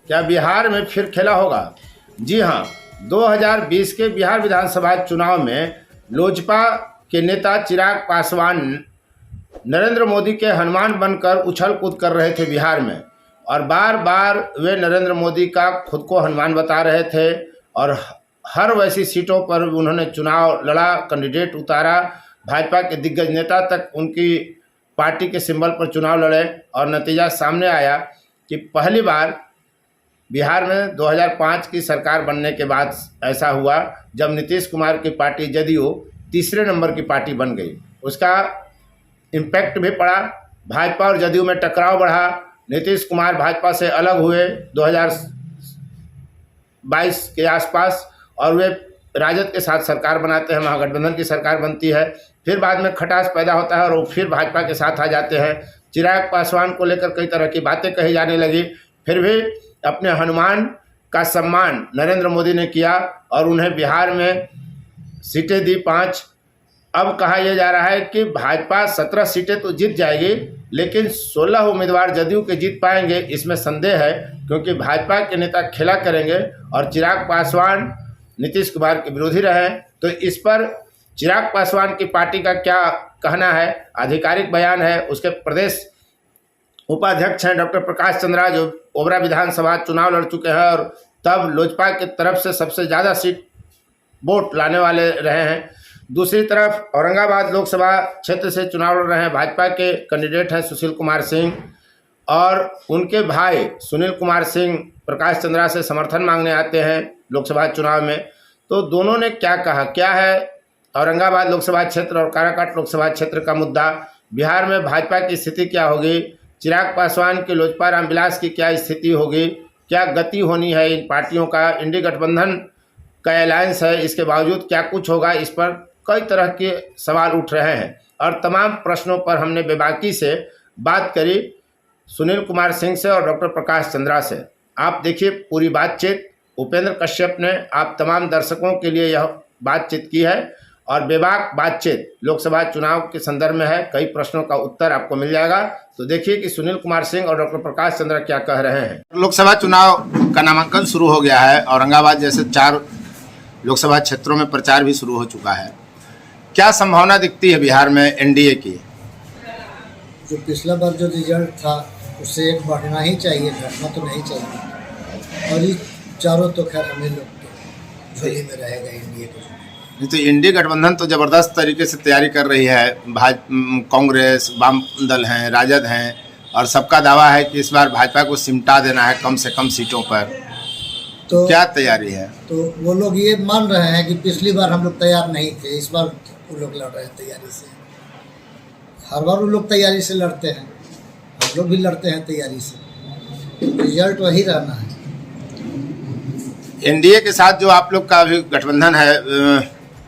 क्या बिहार में फिर खेला होगा? जी हाँ, 2020 के बिहार विधानसभा चुनाव में लोजपा के नेता चिराग पासवान नरेंद्र मोदी के हनुमान बनकर उछल कूद कर रहे थे बिहार में, और बार बार वे नरेंद्र मोदी का खुद को हनुमान बता रहे थे और हर वैसी सीटों पर उन्होंने चुनाव लड़ा, कैंडिडेट उतारा, भाजपा के दिग्गज नेता तक उनकी पार्टी के सिंबल पर चुनाव लड़े और नतीजा सामने आया कि पहली बार बिहार में 2005 की सरकार बनने के बाद ऐसा हुआ जब नीतीश कुमार की पार्टी जदयू तीसरे नंबर की पार्टी बन गई। उसका इम्पैक्ट भी पड़ा, भाजपा और जदयू में टकराव बढ़ा, नीतीश कुमार भाजपा से अलग हुए 2022 के आसपास और वे राजद के साथ सरकार बनाते हैं, महागठबंधन की सरकार बनती है, फिर बाद में खटास पैदा होता है और वो फिर भाजपा के साथ आ जाते हैं। चिराग पासवान को लेकर कई तरह की बातें कही जाने लगी, फिर भी अपने हनुमान का सम्मान नरेंद्र मोदी ने किया और उन्हें बिहार में सीटें दी 5। अब कहा यह जा रहा है कि भाजपा 17 सीटें तो जीत जाएगी, लेकिन 16 उम्मीदवार जदयू के जीत पाएंगे, इसमें संदेह है, क्योंकि भाजपा के नेता खेला करेंगे और चिराग पासवान नीतीश कुमार के विरोधी रहे। तो इस पर चिराग पासवान की पार्टी का क्या कहना है? आधिकारिक बयान है, उसके प्रदेश उपाध्यक्ष हैं डॉक्टर प्रकाश चंद्रा, जो ओबरा विधानसभा चुनाव लड़ चुके हैं और तब लोजपा की तरफ से सबसे ज़्यादा सीट वोट लाने वाले रहे हैं। दूसरी तरफ औरंगाबाद लोकसभा क्षेत्र से चुनाव लड़ रहे हैं भाजपा के कैंडिडेट हैं सुशील कुमार सिंह, और उनके भाई सुनील कुमार सिंह प्रकाश चंद्रा से समर्थन मांगने आते हैं लोकसभा चुनाव में। तो दोनों ने क्या कहा, क्या है औरंगाबाद लोकसभा क्षेत्र और काराकाट लोकसभा क्षेत्र का मुद्दा, बिहार में भाजपा की स्थिति क्या होगी, चिराग पासवान के लोजपा रामविलास की क्या स्थिति होगी, क्या गति होनी है इन पार्टियों का, इंडी गठबंधन का अलायंस है, इसके बावजूद क्या कुछ होगा, इस पर कई तरह के सवाल उठ रहे हैं। और तमाम प्रश्नों पर हमने बेबाकी से बात करी सुनील कुमार सिंह से और डॉक्टर प्रकाश चंद्रा से। आप देखिए पूरी बातचीत, उपेंद्र कश्यप ने आप तमाम दर्शकों के लिए यह बातचीत की है और बेबाक बातचीत लोकसभा चुनाव के संदर्भ में है, कई प्रश्नों का उत्तर आपको मिल जाएगा। तो देखिए कि सुनील कुमार सिंह और डॉक्टर प्रकाश चंद्रा क्या कह रहे हैं। लोकसभा चुनाव का नामांकन शुरू हो गया है, औरंगाबाद जैसे 4 लोकसभा क्षेत्रों में प्रचार भी शुरू हो चुका है, क्या संभावना दिखती है बिहार में एनडीए की? जो पिछला बार जो रिजल्ट था उससे एक बढ़ना ही चाहिए, घटना तो नहीं चाहिए, और ये चारों तो खैर हमें लोग के झोली में रहेगा एनडीए को। नहीं तो इंडी गठबंधन तो ज़बरदस्त तरीके से तैयारी कर रही है, कांग्रेस, वाम दल हैं, राजद हैं, और सबका दावा है कि इस बार भाजपा को सिमटा देना है कम से कम सीटों पर। तो क्या तैयारी है? तो वो लोग ये मान रहे हैं कि पिछली बार हम लोग तैयार नहीं थे, इस बार वो लोग लड़ रहे हैं तैयारी से। हर बार वो लोग तैयारी से लड़ते हैं, हम लोग भी लड़ते हैं तैयारी से, रिजल्ट वही रहना है। एनडीए के साथ जो आप लोग का अभी गठबंधन है,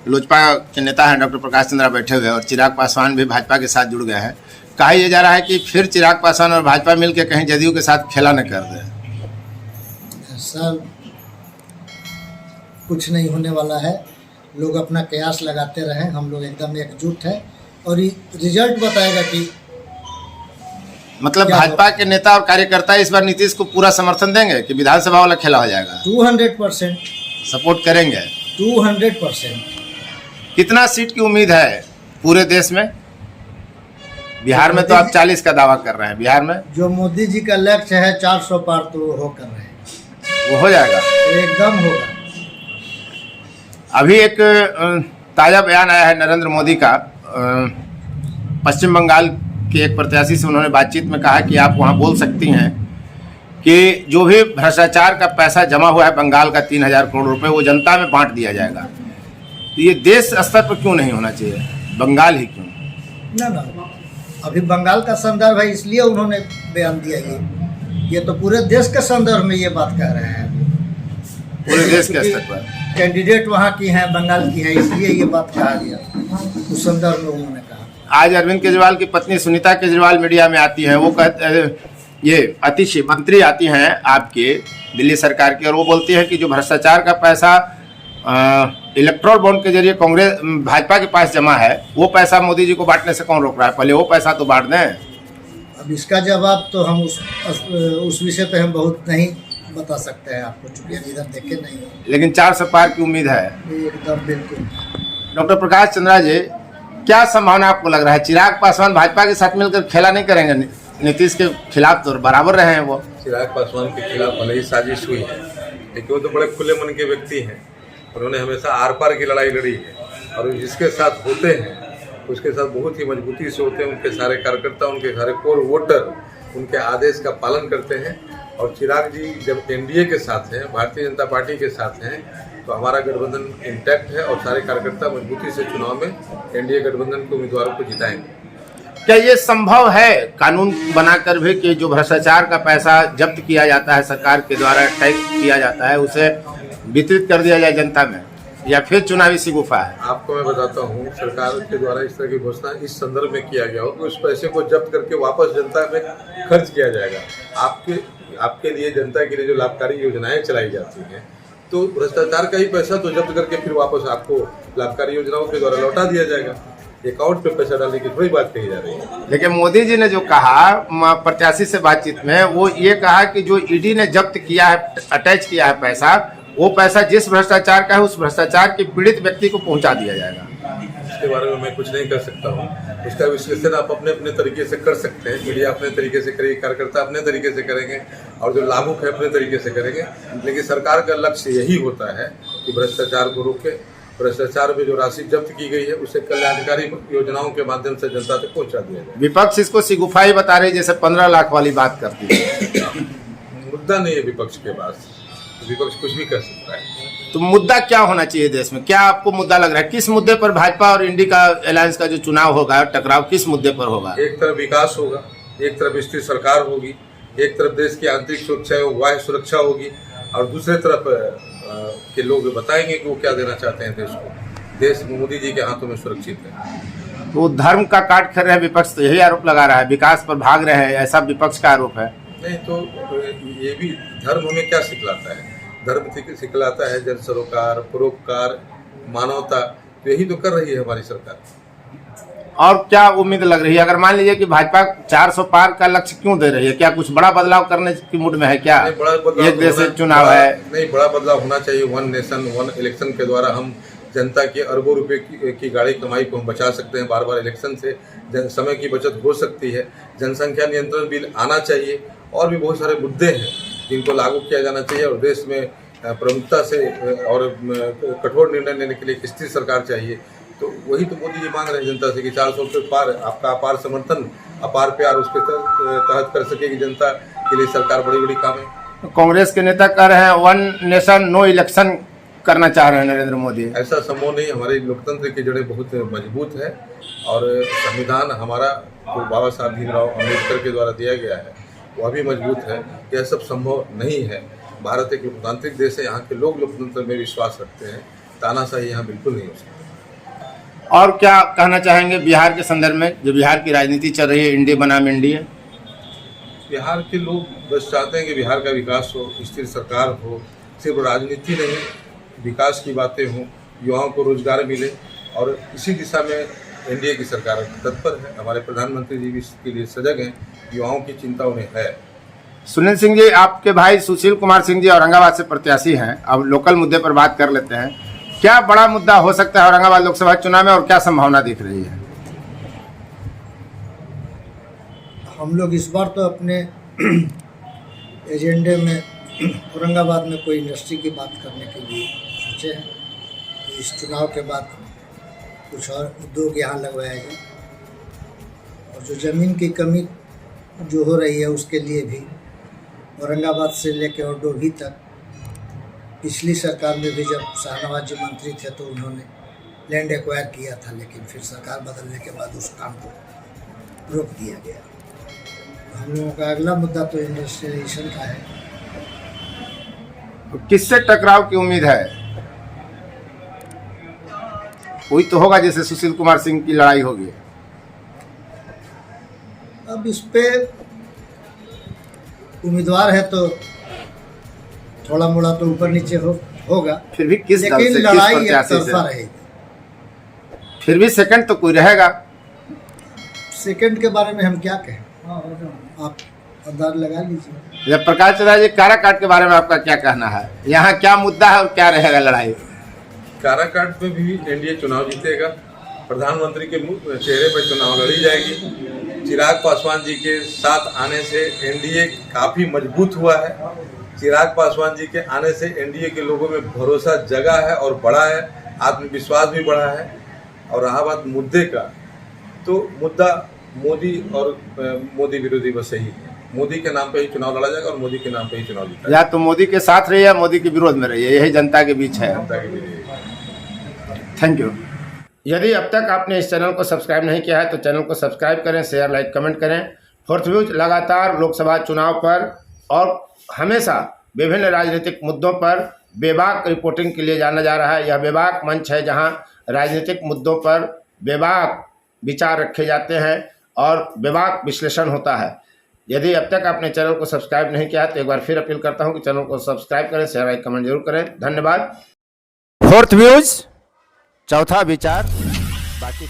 लोजपा के नेता हैं डॉक्टर प्रकाश चंद्रा बैठे हुए और चिराग पासवान भी भाजपा के साथ जुड़ गए हैं, कहा यह जा रहा है कि फिर चिराग पासवान और भाजपा मिलकर कहीं जदयू के साथ खेला न कर दें। ऐसा कुछ नहीं होने वाला है, लोग अपना कयास लगाते रहें, हम लोग एकदम एकजुट हैं और रिजल्ट बताएगा कि मतलब भाजपा के नेता और कार्यकर्ता इस बार नीतीश को पूरा समर्थन देंगे कि विधानसभा वाला खेला हो जाएगा? 200% सपोर्ट करेंगे, 200%। कितना सीट की उम्मीद है पूरे देश में? बिहार में तो आप 40 का दावा कर रहे हैं, बिहार में जो मोदी जी का लक्ष्य है 400 पार, तो वो कर रहे हैं, वो हो जाएगा, एकदम होगा। अभी एक ताज़ा बयान आया है नरेंद्र मोदी का, पश्चिम बंगाल के एक प्रत्याशी से उन्होंने बातचीत में कहा कि आप वहाँ बोल सकती हैं कि जो भी भ्रष्टाचार का पैसा जमा हुआ है बंगाल का 3000 करोड़ रुपए, वो जनता में बांट दिया जाएगा। तो ये देश स्तर पर क्यों नहीं होना चाहिए, बंगाल ही क्यों? ना, अभी बंगाल का संदर्भ है इसलिए उन्होंने बयान दिया। ये तो पूरे देश के संदर्भ में ये बात कह रहे हैं, पूरे देश के स्तर पर कैंडिडेट वहाँ की हैं, बंगाल की हैं, इसलिए ये बात कहा गया, उस संदर्भ में उन्होंने कहा। आज अरविंद केजरीवाल की पत्नी सुनीता केजरीवाल मीडिया में आती हैं, वो कहते ये अतिशय मंत्री आती हैं आपके दिल्ली सरकार की, और वो बोलती है कि जो भ्रष्टाचार का पैसा इलेक्ट्रल बॉन्ड के जरिए कांग्रेस भाजपा के पास जमा है, वो पैसा मोदी जी को बांटने से कौन रोक रहा है? पहले वो पैसा तो बांट दें। अब इसका जवाब तो हम उस विषय पे हम बहुत नहीं बता सकते हैं आपको, चूंकि हम इधर देखे नहीं हैं। लेकिन 400 पार की उम्मीद है। एकदम बिल्कुल। डॉक्टर प्रकाश चंद्रा जी, क्या संभावना आपको लग रहा है? चिराग पासवान भाजपा के साथ मिलकर खेला नहीं करेंगे? नीतीश के खिलाफ तो बराबर रहे हैं वो। चिराग पासवान के खिलाफ भले ही साजिश हुई है, लेकिन वो तो बड़े खुले मन के व्यक्ति हैं। उन्होंने हमेशा आर पार की लड़ाई लड़ी है, और जिसके साथ होते हैं उसके साथ बहुत ही मजबूती से होते हैं। उनके सारे कार्यकर्ता, उनके सारे कोर वोटर उनके आदेश का पालन करते हैं। और चिराग जी जब एनडीए के साथ हैं, भारतीय जनता पार्टी के साथ हैं, तो हमारा गठबंधन इंटैक्ट है और सारे कार्यकर्ता मजबूती से चुनाव में एनडीए गठबंधन के उम्मीदवारों को जिताएंगे। क्या ये संभव है कानून बनाकर भी कि जो भ्रष्टाचार का पैसा जब्त किया जाता है, सरकार के द्वारा टैक्स किया जाता है, उसे वितरित कर दिया जाए जनता में, या फिर चुनावी शिगुफा है? आपको मैं बताता हूँ, सरकार के द्वारा इस तरह की घोषणा इस संदर्भ में किया गया हो कि उस पैसे को जब्त करके वापस जनता में खर्च किया जाएगा। आपके लिए, जनता के लिए जो लाभकारी योजनाएं चलाई जाती हैं, तो भ्रष्टाचार का ही पैसा तो जब्त करके फिर वापस आपको लाभकारी योजनाओं के द्वारा लौटा दिया जाएगा। अकाउंट पे पैसा डालने की थोड़ी बात कही जा रही है। लेकिन मोदी जी ने जो कहा प्रत्याशी से बातचीत में, वो ये कहा कि जो ईडी ने जब्त किया है, अटैच किया है पैसा, वो पैसा जिस भ्रष्टाचार का है उस भ्रष्टाचार के पीड़ित व्यक्ति को पहुंचा दिया जाएगा। इसके बारे में मैं कुछ नहीं कर सकता हूँ। इसका विश्लेषण आप अपने अपने तरीके से कर सकते हैं। मीडिया अपने तरीके से करेगी, कार्यकर्ता अपने तरीके से करेंगे, और जो लाभुक है अपने तरीके से करेंगे। लेकिन सरकार का लक्ष्य यही होता है कि भ्रष्टाचार को रोके। भ्रष्टाचार में जो राशि जब्त की गई है उसे कल्याणकारी योजनाओं के माध्यम से जनता तक पहुँचा दिया जाए। विपक्ष इसको शिगुफाई बता रही है, जैसे 15 लाख वाली बात करती है। मुद्दा नहीं है विपक्ष के पास, विपक्ष कुछ भी कर सकता है। तो मुद्दा क्या होना चाहिए देश में? क्या आपको मुद्दा लग रहा है? किस मुद्दे पर भाजपा और इंडी का अलायंस का जो चुनाव होगा, टकराव किस मुद्दे पर होगा? एक तरफ विकास होगा, एक तरफ स्थिर सरकार होगी, एक तरफ देश की आंतरिक सुरक्षा एवं बाह्य सुरक्षा होगी, और दूसरे तरफ के लोग बताएंगे कि वो क्या देना चाहते हैं देश को। देश मोदी जी के हाथों में सुरक्षित है। तो धर्म का काट कर रहे हैं विपक्ष, तो यही आरोप लगा रहा है, विकास पर भाग रहे हैं, ऐसा विपक्ष का आरोप है। नहीं तो ये भी धर्म हमें क्या सिखलाता है? धर्म सिखलाता है जन सरोकार, परोपकार, मानवता। तो यही तो कर रही है हमारी सरकार। और क्या उम्मीद लग रही है? अगर मान लीजिए कि भाजपा 400 पार का लक्ष्य क्यों दे रही है? क्या कुछ बड़ा बदलाव करने की मूड में है क्या? एक देश एक चुनाव है। नहीं, बड़ा बदलाव होना चाहिए। वन नेशन वन इलेक्शन के द्वारा हम जनता के अरबों रुपए की गाड़ी कमाई को हम बचा सकते हैं। बार बार इलेक्शन से समय की बचत हो सकती है। जनसंख्या नियंत्रण बिल आना चाहिए, और भी बहुत सारे मुद्दे हैं जिनको लागू किया जाना चाहिए, और देश में प्रमुखता से और कठोर निर्णय लेने के लिए एक स्थिर सरकार चाहिए। तो वही तो मोदी जी मांग रहे हैं जनता से कि 400 के पार, आपका अपार समर्थन, अपार प्यार उसके तहत कर सकेगी जनता के लिए सरकार बड़ी बड़ी काम है। कांग्रेस के नेता कह रहे हैं 1 नेशन नो इलेक्शन करना चाह रहे हैं नरेंद्र मोदी। ऐसा संभव नहीं। हमारे लोकतंत्र की जड़ें बहुत मजबूत है, और संविधान हमारा जो बाबा साहब भीमराव अम्बेडकर के द्वारा दिया गया है वह भी मजबूत है। यह सब संभव नहीं है। भारत एक लोकतांत्रिक देश है, यहाँ के लोग लोकतंत्र में विश्वास रखते हैं। तानाशाही यहाँ बिल्कुल नहीं हो सकती। और क्या कहना चाहेंगे बिहार के संदर्भ में, जो बिहार की राजनीति चल रही है, इंडी बनाम एनडीए? बिहार के लोग बस चाहते हैं कि बिहार का विकास हो, स्थिर सरकार हो, सिर्फ राजनीति नहीं, विकास की बातें हों, युवाओं को रोजगार मिले, और इसी दिशा में एनडीए की सरकार तत्पर है। हमारे प्रधानमंत्री जी भी इसके लिए सजग हैं। युवाओं की चिंता उन्हें है। सुनील सिंह जी, आपके भाई सुशील कुमार सिंह जी औरंगाबाद से प्रत्याशी हैं। अब लोकल मुद्दे पर बात कर लेते हैं। क्या बड़ा मुद्दा हो सकता है औरंगाबाद लोकसभा चुनाव में, और क्या संभावना दिख रही है? हम लोग इस बार तो अपने एजेंडे में औरंगाबाद में कोई इंडस्ट्री की बात करने के लिए सोचे हैं कि इस चुनाव के बाद कुछ और उद्योग यहाँ लगवाया जाए, और जो ज़मीन की कमी जो हो रही है उसके लिए भी औरंगाबाद से लेकर और डोभी तक, पिछली सरकार में भी जब शाहनवाज जी मंत्री थे तो उन्होंने लैंड एक्वायर किया था, लेकिन फिर सरकार बदलने के बाद उस काम को रोक दिया गया। हम लोगों का अगला मुद्दा तो इंडस्ट्रियलाइजेशन का है। किससे टकराव की उम्मीद है? कोई तो होगा, जैसे सुशील कुमार सिंह की लड़ाई होगी। अब इस पे उम्मीदवार है तो थोड़ा मोड़ा तो ऊपर नीचे होगा, फिर भी किस दल लेकिन से, लड़ाई किस एक प्रत्याशी तरफा से? रहेगी। फिर भी सेकंड तो कोई रहेगा। सेकंड के बारे में हम क्या कहें? आप दार लगा लीजिए। जब प्रकाश चंद्र जी, काराकाट के बारे में आपका क्या कहना है? यहाँ क्या मुद्दा है और क्या रहेगा लड़ाई? काराकाट में भी एनडीए चुनाव जीतेगा। प्रधानमंत्री के चेहरे पर चुनाव लड़ी जाएगी। चिराग पासवान जी के साथ आने से एनडीए काफ़ी मजबूत हुआ है। चिराग पासवान जी के आने से एनडीए के लोगों में भरोसा जगा है और बढ़ा है, आत्मविश्वास भी बढ़ा है। और रहा बात मुद्दे का, तो मुद्दा मोदी और मोदी विरोधी बस यही है। मोदी के नाम पे ही चुनाव लड़ा जाएगा और मोदी के नाम पे ही चुनाव जीता या तो मोदी के साथ रहिए या मोदी के विरोध में रहिए, यही जनता के बीच है। जनता के लिए। Thank you. यदि अब तक आपने इस चैनल को सब्सक्राइब नहीं किया है तो चैनल को सब्सक्राइब करें, शेयर, लाइक, कमेंट करें। फोर्थ व्यूज लगातार लोकसभा चुनाव पर और हमेशा विभिन्न राजनीतिक मुद्दों पर बेबाक रिपोर्टिंग के लिए जाना जा रहा है। यह बेबाक मंच है जहां राजनीतिक मुद्दों पर बेबाक विचार रखे जाते हैं और बेबाक विश्लेषण होता है। यदि अब तक आपने चैनल को सब्सक्राइब नहीं किया तो एक बार फिर अपील करता हूं कि चैनल को सब्सक्राइब करें, शेयर, लाइक, कमेंट जरूर करें। धन्यवाद। फोर्थ व्यूज, चौथा विचार, बाकी